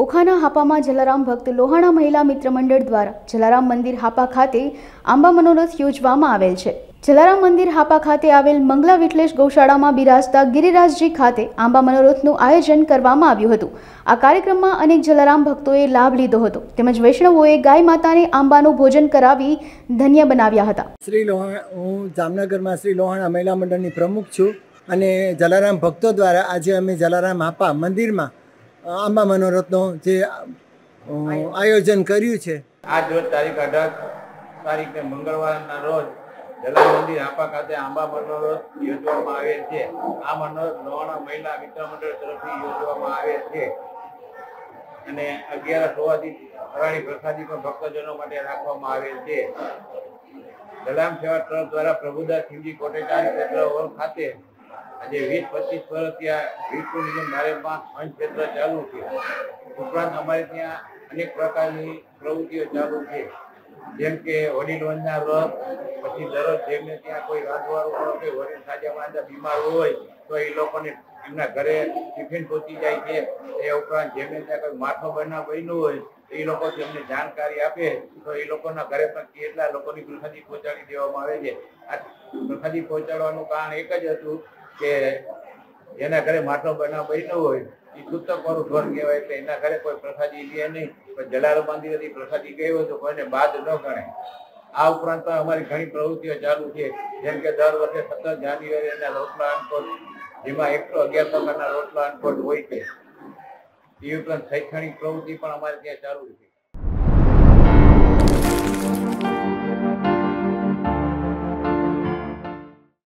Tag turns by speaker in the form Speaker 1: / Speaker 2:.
Speaker 1: ઓખાના હાપામાં જલારામ ભક્ત લોહાણા મહિલા મિત્ર મંડળ દ્વારા જલારામ મંદિર હાપા ખાતે આંબા મનોરથ યોજવામાં આવેલ છે। જલારામ મંદિર હાપા ખાતે આવેલ મંગલા વિઠલેશ ગૌશાળામાં બિરાજતા ગિરિરાજજી ખાતે આંબા મનોરથનું આયોજન કરવામાં આવ્યું હતું। આ કાર્યક્રમમાં અનેક જલારામ ભક્તોએ લાભ લીધો હતો તેમજ વૈષ્ણવોએ ગાય માતાને આંબાનું ભોજન કરાવી ધન્ય બનાવ્યા હતા।
Speaker 2: હું જામનગરમાં શ્રી લોહાણા મહિલા મંડળની પ્રમુખ છું અને જલારામ ભક્તો દ્વારા આજે અમે જલારામ હાપા મંદિરમાં આંબા મનોરથનો જે આયોજન કર્યું છે।
Speaker 3: આજ રોજ તારીખ 18 તારીખે મંગળવારના રોજ જલારામ મંદિર હાપા ખાતે આંબા મનોરથ યોજવામાં આવે છે। આ મનોરથ લોહાણા મહિલા મિત્ર મંડળ તરફથી યોજવામાં આવે છે અને 11 હોવાથી ફરાળી પ્રસાદી પણ ભક્તજનો માટે રાખવામાં આવે છે। જલારામ સેવા ટ્રસ્ટ દ્વારા પ્રભુદાસ શિવજી કોટેચાર ક્ષેત્ર હોલ ખાતે આજે 20-25 વર્ષથી આ વિશ્વ નિગમ નારેલમાં અંશ ક્ષેત્ર ચાલુ છે। ઉપરાંત અમારે ત્યાં અનેક પ્રકારની પ્રવૃત્તિઓ ચાલુ છે, જેમ કે વડીલ વંદના વ્રત, પછી દરરોજ જેમને ત્યાં કોઈ રાંધવાળું હોય કે વડીલ સાજા માંદા બીમાર હોય તો એ લોકોને એમના ઘરે ટિફિન પહોંચી જાય છે। એ ઉપરાંત જેમને ત્યાં કોઈ માઠો બનાવ બન્યું હોય એ લોકો તેમને જાણકારી આપે તો એ લોકોના ઘરે પણ કેટલા લોકોની પ્રસાદી પહોંચાડી દેવામાં આવે છે। આ પ્રસાદી પહોંચાડવાનું કારણ એક જ હતું કે જેના ઘરે માટો બનાવ બન્યો હોય એ સૂતકવાળું ઘર કહેવાય, એટલે એના ઘરે કોઈ પ્રસાદી લે નહીં, પણ જલારામ મંદિરેથી પ્રસાદી ગઈ હોય તો કોઈને બાદ ન ગણે। આ ઉપરાંત પણ અમારી ઘણી પ્રવૃત્તિઓ ચાલુ છે, જેમ કે દર વર્ષે 17 જાન્યુઆરીના રોટલા અનકોટ, જેમાં 111 પ્રકારના રોટલા અનકોટ હોય છે। એ ઉપરાંત શૈક્ષણિક પ્રવૃત્તિ પણ અમારે ત્યાં ચાલુ છે।